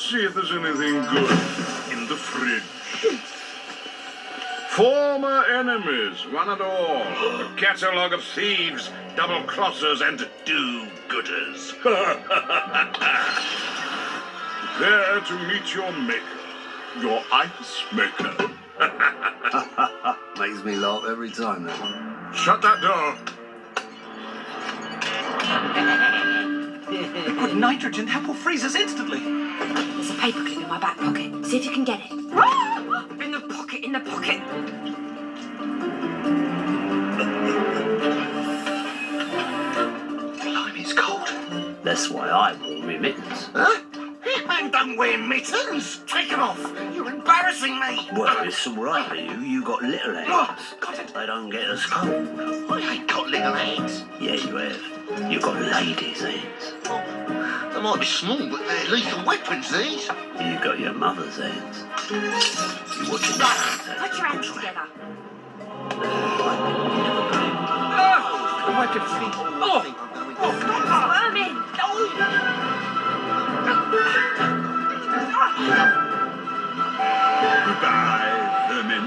see if there's anything good in the fridge. Former enemies, one and all. A catalogue of thieves, double-crossers, and do-gooders. Prepare to meet your maker, your ice maker. Makes me laugh every time, that. Shut that door. Liquid nitrogen, that will freeze us instantly. There's a paperclip in my back pocket. See if you can get it. In the pocket, in the pocket. Blimey, it's cold. That's why I wore my mittens. Huh? Hitman don't wear mittens. Take them off. You're embarrassing me. Well, it's all right for you. You got little hands. Got it. They don't get as cold. I ain't got little hands. Yeah, you have. You got ladies' hands. They might be small, but they're lethal weapons, these. You got your mother's hands. You watching your hands? Put your hands together. Oh, I can see. Oh, Vermin! Goodbye, vermin.